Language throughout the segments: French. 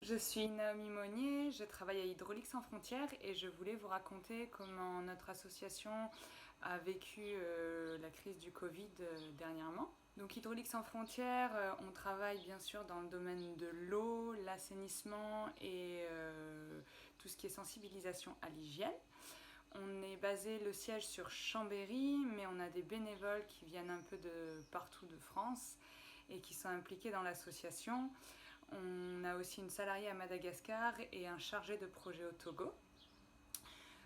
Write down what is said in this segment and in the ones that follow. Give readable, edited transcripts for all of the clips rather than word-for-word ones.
Je suis Naomi Monnier, je travaille à Hydraulique sans frontières et je voulais vous raconter comment notre association a vécu la crise du Covid dernièrement. Donc Hydraulique sans frontières, on travaille bien sûr dans le domaine de l'eau, l'assainissement et tout ce qui est sensibilisation à l'hygiène. On est basé le siège sur Chambéry, mais on a des bénévoles qui viennent un peu de partout de France et qui sont impliqués dans l'association. On a aussi une salariée à Madagascar et un chargé de projet au Togo.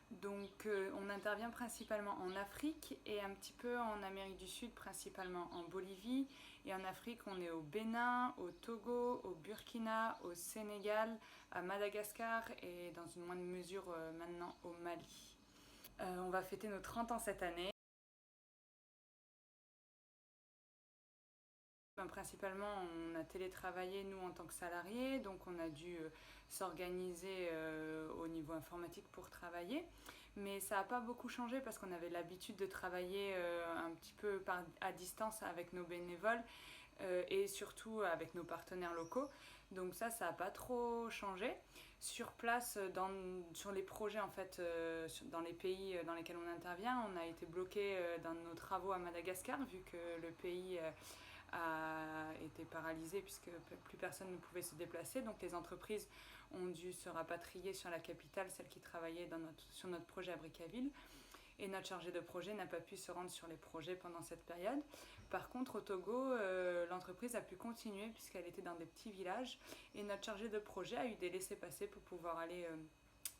Donc on intervient principalement en Afrique et un petit peu en Amérique du Sud, principalement en Bolivie. Et en Afrique, on est au Bénin, au Togo, au Burkina, au Sénégal, à Madagascar et dans une moindre mesure maintenant au Mali. On va fêter nos 30 ans cette année. Principalement, on a télétravaillé, nous, en tant que salariés, donc on a dû s'organiser au niveau informatique pour travailler. Mais ça n'a pas beaucoup changé parce qu'on avait l'habitude de travailler un petit peu à distance avec nos bénévoles et surtout avec nos partenaires locaux. Donc ça n'a pas trop changé. Sur place, sur les projets, en fait, dans les pays dans lesquels on intervient, on a été bloqué dans nos travaux à Madagascar, vu que le pays a été paralysé puisque plus personne ne pouvait se déplacer. Donc les entreprises ont dû se rapatrier sur la capitale, celles qui travaillaient sur notre projet à Brickaville. Et notre chargé de projet n'a pas pu se rendre sur les projets pendant cette période. Par contre, au Togo, l'entreprise a pu continuer puisqu'elle était dans des petits villages. Et notre chargé de projet a eu des laissez-passer pour pouvoir aller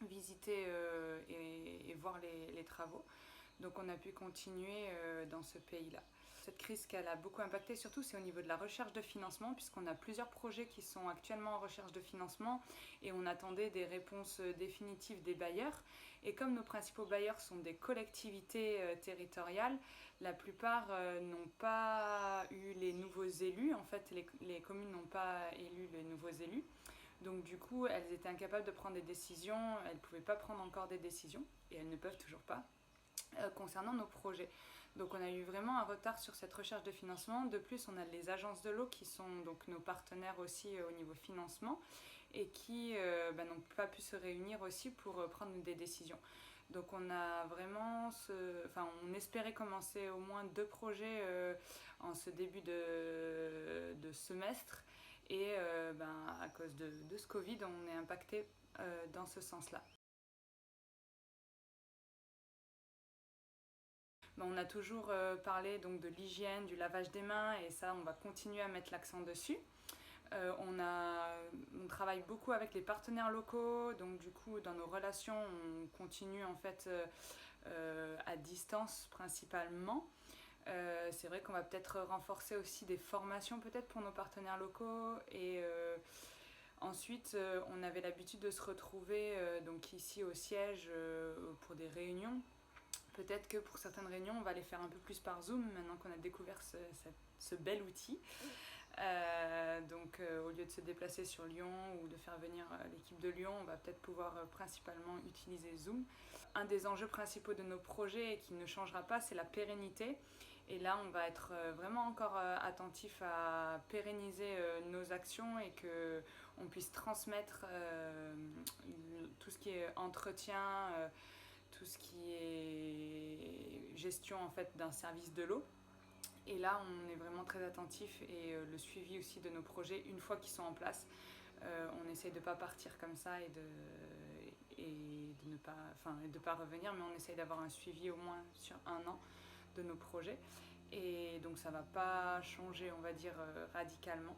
visiter et voir les travaux. Donc on a pu continuer dans ce pays-là. Cette crise qu'elle a beaucoup impacté surtout, c'est au niveau de la recherche de financement, puisqu'on a plusieurs projets qui sont actuellement en recherche de financement et on attendait des réponses définitives des bailleurs. Et comme nos principaux bailleurs sont des collectivités territoriales, la plupart n'ont pas eu les nouveaux élus. En fait, les communes n'ont pas élu les nouveaux élus. Donc du coup, elles étaient incapables de prendre des décisions, elles ne pouvaient pas prendre encore des décisions, et elles ne peuvent toujours pas concernant nos projets. Donc on a eu vraiment un retard sur cette recherche de financement. De plus, on a les agences de l'eau qui sont donc nos partenaires aussi au niveau financement et qui n'ont pas pu se réunir aussi pour prendre des décisions. Donc on a vraiment, on espérait commencer au moins 2 projets en ce début de semestre et à cause de ce Covid, on est impacté dans ce sens-là. On a toujours parlé donc de l'hygiène, du lavage des mains et ça on va continuer à mettre l'accent dessus. On travaille beaucoup avec les partenaires locaux, donc du coup dans nos relations on continue en fait à distance principalement. C'est vrai qu'on va peut-être renforcer aussi des formations peut-être pour nos partenaires locaux et ensuite on avait l'habitude de se retrouver donc ici au siège pour des réunions. Peut-être que pour certaines réunions, on va les faire un peu plus par Zoom maintenant qu'on a découvert ce bel outil. Au lieu de se déplacer sur Lyon ou de faire venir l'équipe de Lyon, on va peut-être pouvoir principalement utiliser Zoom. Un des enjeux principaux de nos projets et qui ne changera pas, c'est la pérennité. Et là, on va être vraiment encore attentif à pérenniser nos actions et qu'on puisse transmettre tout ce qui est entretien, tout ce qui est gestion en fait d'un service de l'eau. Et là, on est vraiment très attentif et le suivi aussi de nos projets, une fois qu'ils sont en place, on essaye de ne pas partir comme ça et de ne pas revenir, mais on essaye d'avoir un suivi au moins sur 1 an de nos projets. Et donc ça ne va pas changer, on va dire, radicalement.